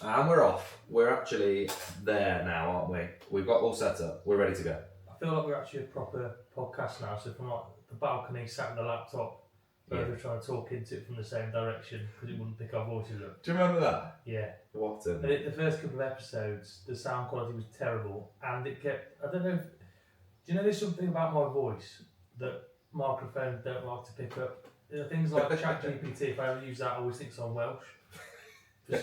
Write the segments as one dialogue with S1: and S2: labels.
S1: And we're off. We're actually there now, aren't we? We've got all set up. We're ready to go.
S2: I feel like we're actually a proper podcast now. So from like the balcony, sat in the laptop, both are trying to talk into it from the same direction because it wouldn't pick our voices up.
S1: Do you remember that?
S2: Yeah.
S1: What?
S2: And the first couple of episodes, the sound quality was terrible, and it kept. I don't know. Do you know there's something about my voice that microphones don't like to pick up? There are things like ChatGPT. If I ever use that, I always think I'm Welsh. I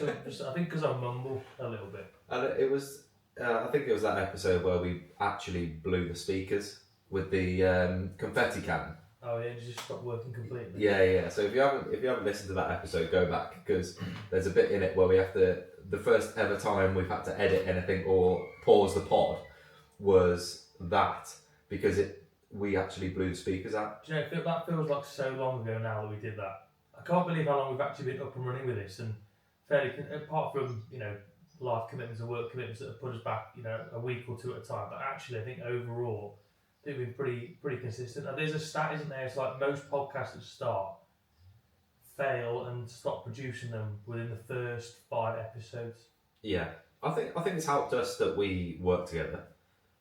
S2: think because I mumble a little bit.
S1: And it was, I think it was that episode where we actually blew the speakers with the confetti cannon.
S2: Oh yeah, it just stopped working completely.
S1: Yeah. So if you haven't listened to that episode, go back because there's a bit in it where we have to. The first ever time we've had to edit anything or pause the pod was that because we actually blew the speakers out.
S2: Do you know, that feels like so long ago now that we did that. I can't believe how long we've actually been up and running with this, and fairly, apart from life commitments and work commitments that have put us back a week or two at a time. But actually, I think overall, they've been pretty consistent. Now, there's a stat, isn't there? It's like most podcasts that start fail and stop producing them within the first 5 episodes.
S1: Yeah, I think it's helped us that we work together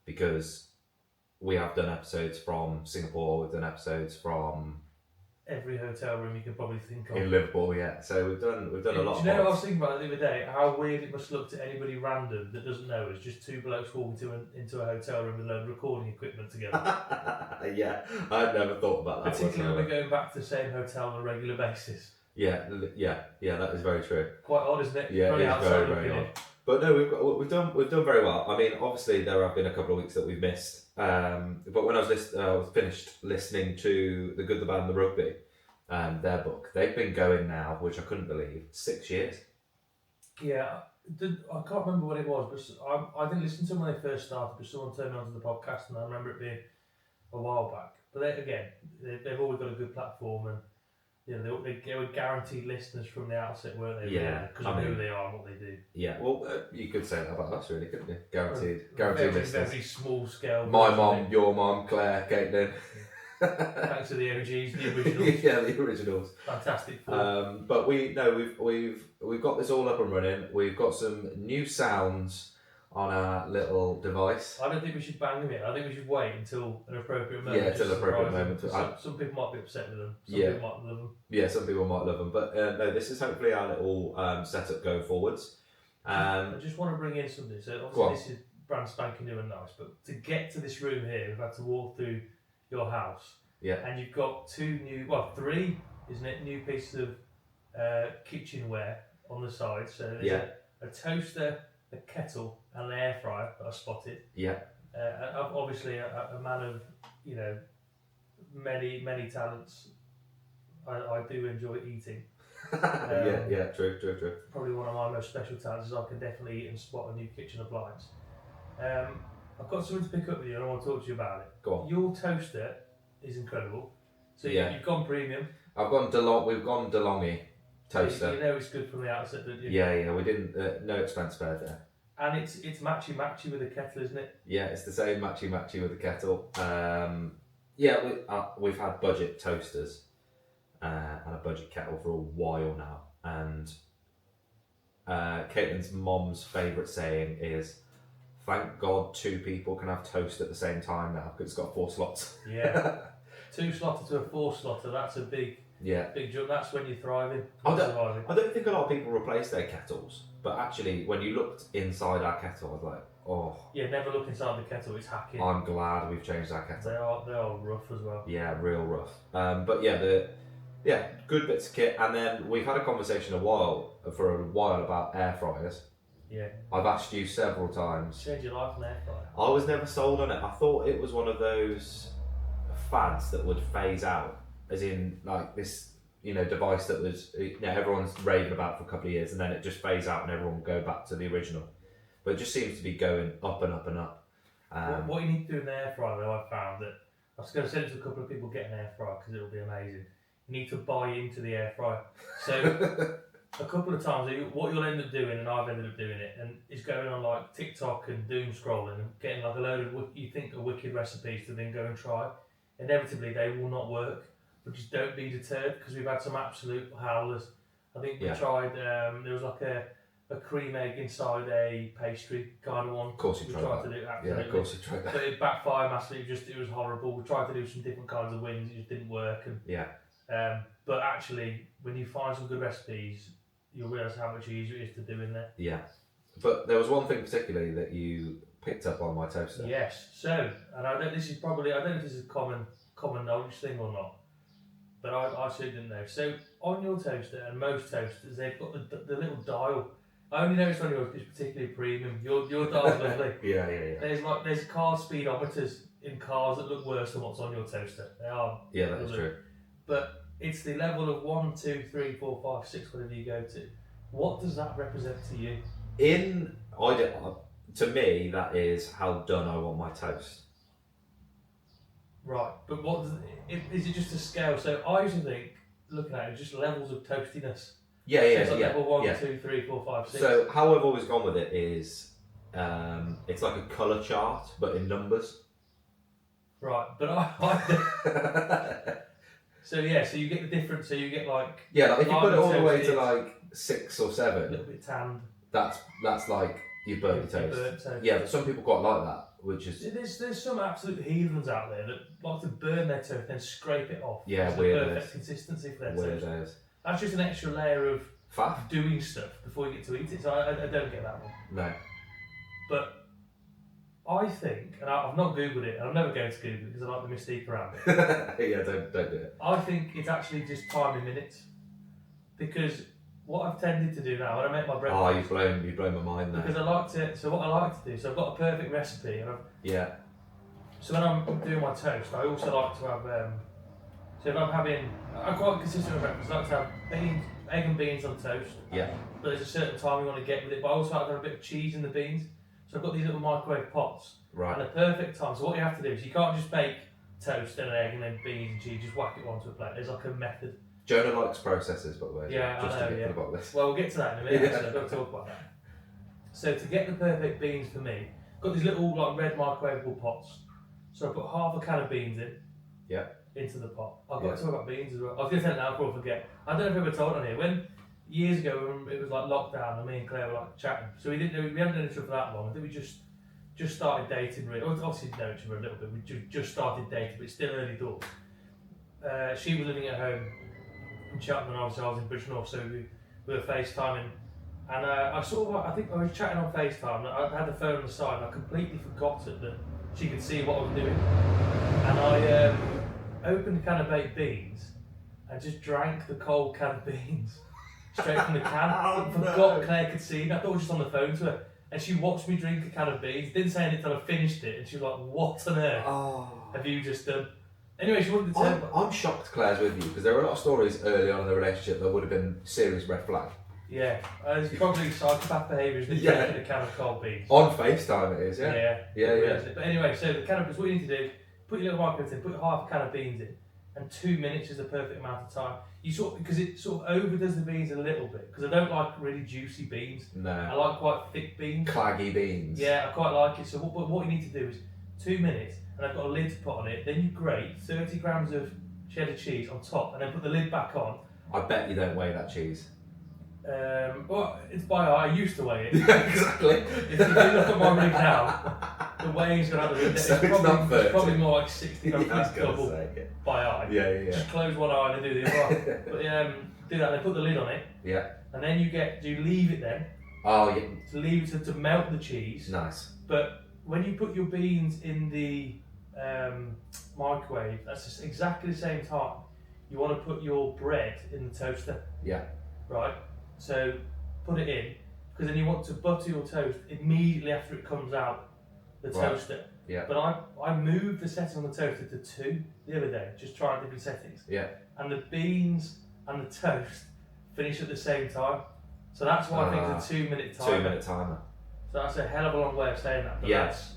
S1: because we have done episodes from Singapore. We've done episodes from
S2: every hotel room you can probably think of.
S1: In Liverpool, yeah. So we've done a lot.
S2: Do you know what I was thinking about the other day? How weird it must look to anybody random that doesn't know us, just two blokes walking into a hotel room with a load of recording equipment together.
S1: Yeah, I'd never thought about that.
S2: Particularly when we're going back to the same hotel on a regular basis.
S1: Yeah, that is very true.
S2: Quite odd, isn't it?
S1: Yeah, it's very odd. But no, we've done very well. I mean, obviously there have been a couple of weeks that we've missed. But when I was finished listening to The Good, the Bad and the Rugby, their book, they've been going now, which I couldn't believe, 6 years.
S2: Yeah, I can't remember what it was, but I didn't listen to them when they first started, but someone turned me onto the podcast, and I remember it being a while back. But they've always got a good platform, and they were guaranteed listeners from the outset, weren't they?
S1: Yeah,
S2: because of who they are and what they do.
S1: Yeah, well, you could say that about us, really, couldn't you? Guaranteed listeners.
S2: Very small scale.
S1: My mum, your mum, Claire, Caitlin.
S2: Thanks to the OGs, the originals.
S1: Yeah, the originals.
S2: Fantastic.
S1: But we've got this all up and running. We've got some new sounds on our little device.
S2: I don't think we should bang them in. I think we should wait until an appropriate moment.
S1: Yeah, until an appropriate moment.
S2: Some people might be upset with them. Some people might love them.
S1: Yeah, some people might love them. But no, this is hopefully our little setup going forwards.
S2: I just want to bring in something. So obviously this is brand spanking new and nice, but to get to this room here, we've had to walk through your house.
S1: Yeah.
S2: And you've got three, isn't it, new pieces of kitchenware on the side. So there's a toaster, a kettle, and an air fryer that I spotted.
S1: Yeah.
S2: Obviously a man of many talents. I do enjoy eating.
S1: True.
S2: Probably one of my most special talents is I can definitely eat and spot a new kitchen appliance. I've got something to pick up with you and I want to talk to you about it.
S1: Go on.
S2: Your toaster is incredible. So you've gone premium.
S1: We've gone DeLonghi toaster.
S2: You know it's good from the outset, don't you?
S1: Yeah. We didn't. No expense spared there.
S2: And it's matchy with the kettle, isn't it?
S1: Yeah, it's the same matchy with the kettle. We've had budget toasters and a budget kettle for a while now, and Caitlin's mom's favourite saying is, "Thank God 2 people can have toast at the same time now because it's got 4 slots."
S2: Yeah, 2 slotter to a 4 slotter. That's a big jump. That's when you're thriving.
S1: I don't think a lot of people replace their kettles, but actually, when you looked inside our kettle, I was like, oh.
S2: Yeah, never look inside the kettle. It's hacking.
S1: I'm glad we've changed our kettle.
S2: They are rough as well.
S1: Yeah, real rough. But good bits of kit, and then we've had a conversation for a while about air fryers.
S2: Yeah.
S1: I've asked you several times.
S2: Change your life on air fryer.
S1: I was never sold on it. I thought it was one of those fads that would phase out, as in like this, device that was, everyone's raving about for a couple of years, and then it just phase out and everyone will go back to the original. But it just seems to be going up and up and up.
S2: What you need to do in the air fryer, though, I found that I was going to send it to a couple of people get an air fryer because it'll be amazing. You need to buy into the air fryer. So a couple of times, what you'll end up doing, and I've ended up doing it, and is going on like TikTok and doom scrolling and getting like a load of you think are wicked recipes to then go and try. Inevitably, they will not work, but just don't be deterred because we've had some absolute howlers. I think we tried. There was like a a cream egg inside a pastry kind of one.
S1: Of course, you
S2: We
S1: tried
S2: tried
S1: that.
S2: to do
S1: Yeah,
S2: absolutely.
S1: of course, you tried that.
S2: But it backfired massively. It was horrible. We tried to do some different kinds of wings. It just didn't work. And
S1: Yeah.
S2: but actually, when you find some good recipes, you'll realise how much easier it is to do in there.
S1: Yeah. But there was one thing particularly that you picked up on my toaster.
S2: Yes. So, and I don't know if this is a common knowledge thing or not, but I certainly didn't know. So on your toaster and most toasters, they've got the little dial. I only noticed on yours it's particularly premium. Your dial's lovely.
S1: Yeah.
S2: There's car speedometers in cars that look worse than what's on your toaster. They are.
S1: Yeah, that's true.
S2: But it's the level of 1, 2, 3, 4, 5, 6, whatever you go to. What does that represent to you?
S1: To me, that is how done I want my toast.
S2: Right, but is it just a scale? So I used to think, looking at it, just levels of toastiness.
S1: Yeah.
S2: So it's like level 1,
S1: yeah.
S2: 2, 3, 4, 5, 6.
S1: So how I've always gone with it is, it's like a colour chart, but in numbers.
S2: Right, but I so you get the difference. So you get like
S1: Yeah, like if you put it all the way to
S2: toasted,
S1: like 6 or
S2: a
S1: 7,
S2: little bit tanned.
S1: that's like you've burnt your toast.
S2: Burnt toast.
S1: Yeah, but some people quite like that, which is
S2: There's some absolute heathens out there that like to burn their toast then scrape it off.
S1: Yeah,
S2: It's the
S1: weirdos.
S2: perfect consistency for their toast.
S1: weirdos.
S2: That's just an extra layer of
S1: Faff?
S2: doing stuff before you get to eat it. So I don't get that one.
S1: No.
S2: But I think, and I've not Googled it, and I'm never going to Google it because I like the mystique around it.
S1: Yeah, don't do it.
S2: I think it's actually just time in minutes. Because what I've tended to do now, when I make my
S1: Oh,
S2: breakfast,
S1: you've blown my mind there.
S2: because I like to, so what I like to do, so I've got a perfect recipe, and
S1: Yeah.
S2: so when I'm doing my toast, I also like to have, so if I'm quite consistent with breakfast, I like to have egg and beans on toast,
S1: Yeah.
S2: but there's a certain time you want to get with it, but I also like to have a bit of cheese in the beans. So I've got these little microwave pots, and
S1: Right.
S2: the perfect time. So what you have to do is you can't just make toast and an egg and then beans and cheese, just whack it onto a plate. There's like a method.
S1: Jonah likes processes, by the way.
S2: Yeah,
S1: just
S2: I know,
S1: to get
S2: yeah.
S1: to the bottom of this.
S2: Well, we'll get to that in a minute.
S1: Yeah.
S2: Actually, I've got to talk about that. So to get the perfect beans for me, I've got these little like red microwavable pots. So I put half a can of beans in.
S1: Yeah.
S2: Into the pot. I've got
S1: Yeah.
S2: to talk about beans as well. I was going to say it now before I forget. I don't know if I ever told on here. When years ago, when it was like lockdown, and me and Claire were like chatting. So we hadn't known each other for that long. I think we just started dating. Really, obviously know each other a little bit. We just started dating, but it's still early doors. She was living at home in Cheltenham, and obviously I was in Bridgnorth, so we were FaceTiming. And I think I was chatting on FaceTime. I had the phone on the side, and I completely forgot that she could see what I was doing. And I opened a can of baked beans and just drank the cold can of beans straight from the can.
S1: Oh,
S2: Forgot
S1: no.
S2: Claire could see. I thought I was just on the phone to her. And she watched me drink a can of beans, didn't say anything until I finished it, and she was like, "What on earth have you just done?" Anyway, she wanted to tell
S1: I'm shocked Claire's with you, because there were a lot of stories early on in the relationship that would have been serious red flag.
S2: Yeah, it's probably psychopath behaviours that
S1: Yeah.
S2: drinking a can of cold beans.
S1: On FaceTime it is, yeah. Yeah.
S2: But anyway, so the can of beans, what you need to do, put your little microwave in, put half a can of beans in, and 2 minutes is the perfect amount of time. Because it sort of overdoes the beans a little bit, because I don't like really juicy beans. I
S1: No.
S2: like quite thick beans.
S1: Claggy beans.
S2: Yeah, I quite like it. So what you need to do is 2 minutes, and I've got a lid to put on it. Then you grate 30 grams of cheddar cheese on top, and then put the lid back on.
S1: I bet you don't weigh that cheese.
S2: Well, it's by eye. I used to weigh it.
S1: Yeah, exactly.
S2: If you look at my rig now, the weighing's gone out the window.
S1: So it's not 30.
S2: It's probably more like 60.
S1: Yeah, I was gonna
S2: double
S1: say,
S2: by eye.
S1: yeah.
S2: Just close one eye and then do the other eye. But do that. Then put the lid on it,
S1: Yeah.
S2: and then you leave it then
S1: Oh, yeah.
S2: to leave it to melt the cheese.
S1: Nice.
S2: But when you put your beans in the microwave, that's just exactly the same time. You want to put your bread in the toaster.
S1: Yeah.
S2: Right. So put it in, because then you want to butter your toast immediately after it comes out the
S1: Right.
S2: toaster.
S1: Yeah.
S2: But I moved the setting on the toaster to 2 the other day, just trying different settings.
S1: Yeah.
S2: And the beans and the toast finish at the same time. So that's why I think it's a 2 minute timer.
S1: 2 minute timer.
S2: So that's a hell of a long way of saying that. But
S1: Yes.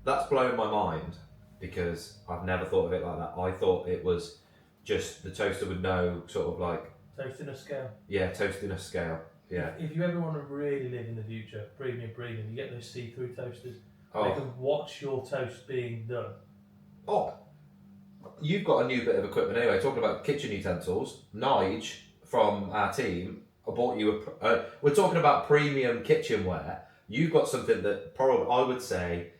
S1: That's blown my mind, because I've never thought of it like that. I thought it was just the toaster would know, sort of like,
S2: toasting a scale.
S1: yeah, toasting a scale. Yeah.
S2: If you ever want to really live in the future, premium, you get those see-through toasters. They
S1: Oh.
S2: can watch your toast being done.
S1: Oh. You've got a new bit of equipment anyway. Talking about kitchen utensils, Nige from our team I bought you we're talking about premium kitchenware. You've got something that probably I would say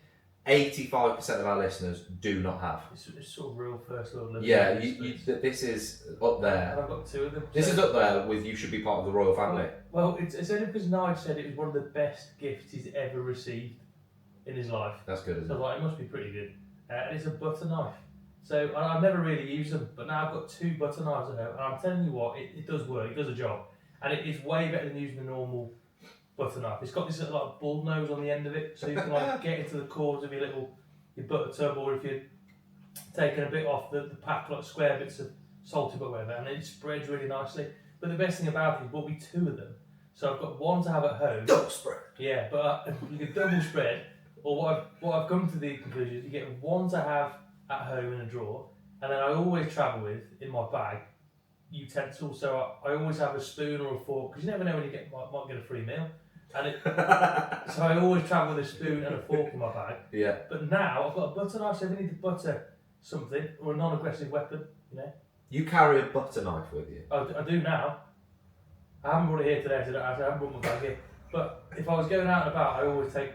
S1: 85% of our listeners do not have.
S2: It's sort of real first world living.
S1: Yeah, this is up there.
S2: And I've got two of them.
S1: This is up there with you should be part of the royal family.
S2: Well, it's only because Nigel said it was one of the best gifts he's ever received in his life.
S1: That's good, isn't
S2: So I was like, it must be pretty good. And it's a butter knife. So I've never really used them, but now I've got 2 butter knives at home, and I'm telling you what, it does work, it does a job. And it is way better than using the normal butter knife. It's got this little like bull nose on the end of it, so you can like get into the corners of your butter tub, or if you're taking a bit off the pack, like square bits of salty butter, whatever, and it spreads really nicely. But the best thing about it is bought me 2 of them, so I've got one to have at home.
S1: Double spread.
S2: Yeah, but you can double spread, or what I've come to the conclusion is you get one to have at home in a drawer, and then I always travel with in my bag utensils. So I always have a spoon or a fork, because you never know when you might get a free meal. And so I always travel with a spoon and a fork in my bag.
S1: Yeah.
S2: But now I've got a butter knife, so if I need to butter something or a non-aggressive weapon,
S1: You carry a butter knife with you.
S2: I do now. I haven't brought it here today, so I haven't brought my bag here. But if I was going out and about, I always take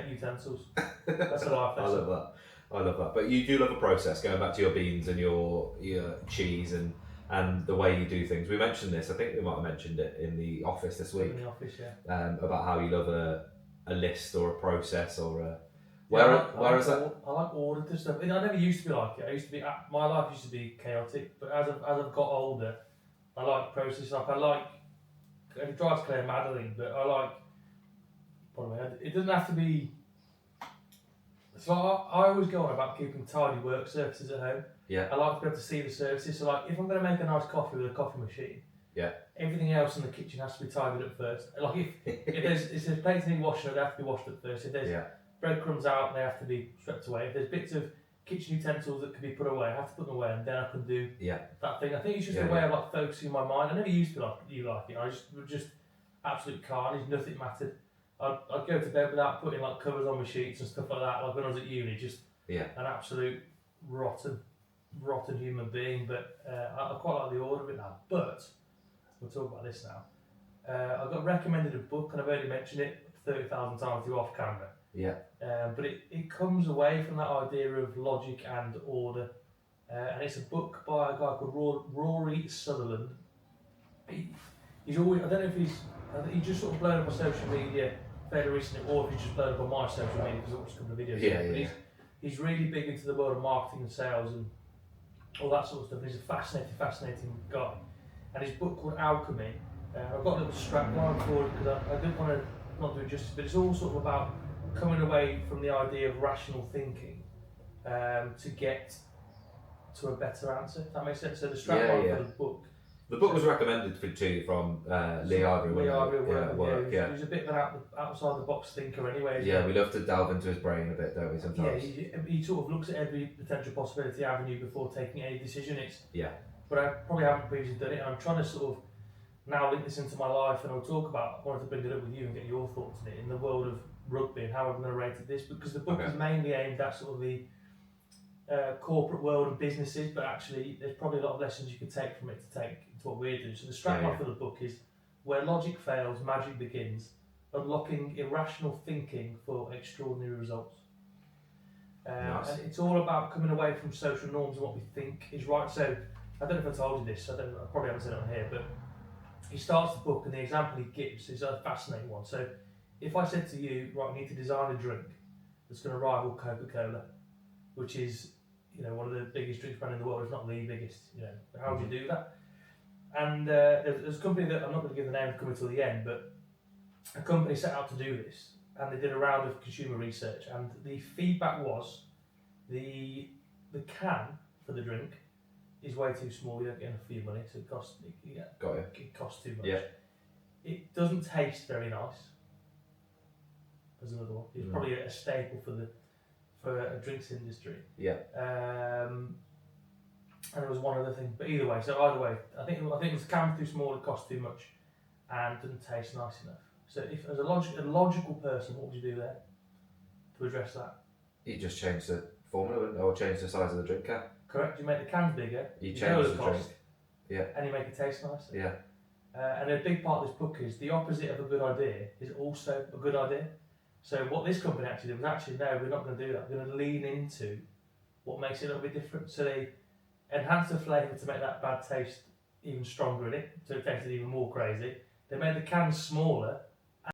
S2: utensils. That's a life lesson.
S1: I love that. But you do love a process. Going back to your beans and your cheese and the way you do things. We mentioned this. I think we might have mentioned it in the office this week.
S2: In the office, yeah.
S1: About how you love a list or a process or a.
S2: Where is that? I like order to stuff. I never used to be like it. My life used to be chaotic, but as I've got older, I like process stuff. It drives Claire mad, I think, but I like. It doesn't have to be. So I always go on about keeping tidy work surfaces at home.
S1: Yeah.
S2: I like to be able to see the surfaces. So like, if I'm going to make a nice coffee with a coffee machine,
S1: yeah,
S2: everything else in the kitchen has to be tidied up first. Like if there's plates need washing, they have to be washed up first. If there's breadcrumbs out, they have to be swept away. If there's bits of kitchen utensils that can be put away, I have to put them away, and then I can do that thing. I think it's just a way of like focusing my mind. I never used to be like you like it. I just absolute carnage. Nothing mattered. I'd go to bed without putting like covers on my sheets and stuff like that. Like when I was at uni, just an absolute rotten human being. But I quite like the order of it now. But we'll talk about this now. I got recommended a book, and I've already mentioned it 30,000 times to you off camera.
S1: Yeah.
S2: But it comes away from that idea of logic and order, and it's a book by a guy called Rory Sutherland. He's always, I don't know if he's just sort of blown up on social media fairly recently, or if he's just blown up on my social media because I watched a couple of videos. But he's really big into the world of marketing and sales and all that sort of stuff. He's a fascinating guy. And his book called Alchemy, I've got a little strap line for it because I didn't want to not do it justice, but it's all sort of about coming away from the idea of rational thinking to get to a better answer. If that makes sense. So the strap line for the book.
S1: The book was recommended to you from Lee Ivory.
S2: He's a bit of an outside the box thinker anyway.
S1: Yeah, we love to delve into his brain a bit, don't we, sometimes?
S2: Yeah, he sort of looks at every potential possibility avenue before taking any decision. But I probably haven't previously done it, and I'm trying to sort of now link this into my life, and I'll talk about, I wanted to bring it up with you and get your thoughts on it in the world of rugby and how I'm going to rate this, because the book is mainly aimed at sort of the corporate world and businesses, but actually there's probably a lot of lessons you could take from it to take into what we're doing. So the strapline for the book is Where Logic Fails, Magic Begins, Unlocking Irrational Thinking for Extraordinary Results. And it's all about coming away from social norms and what we think is right. So I don't know if I told you this, I probably haven't said it on here, but he starts the book and the example he gives is a fascinating one. So if I said to you, right, you need to design a drink that's going to rival Coca-Cola, which is, one of the biggest drinks brand in the world, if not the biggest, how would you do that? And there's a company that, I'm not going to give the name coming till the end, but a company set out to do this, and they did a round of consumer research, and the feedback was the can for the drink is way too small. You don't get enough for your money, so it costs too much.
S1: Yeah.
S2: It doesn't taste very nice. There's another one. It's probably a staple for a drinks industry.
S1: Yeah.
S2: And there was one other thing, but either way, I think it was can too small, it costs too much, and doesn't taste nice enough. So if as a logical person, what would you do there to address that?
S1: You just change the formula or change the size of the drink can.
S2: Correct. You make the cans bigger.
S1: You change the
S2: cost,
S1: drink. Yeah.
S2: And you make it taste nicer.
S1: Yeah.
S2: And a big part of this book is the opposite of a good idea is also a good idea. So what this company actually did was actually, no, we're not going to do that. We're going to lean into what makes it a little bit different. So they enhanced the flavour to make that bad taste even stronger in it, so it tasted even more crazy. They made the cans smaller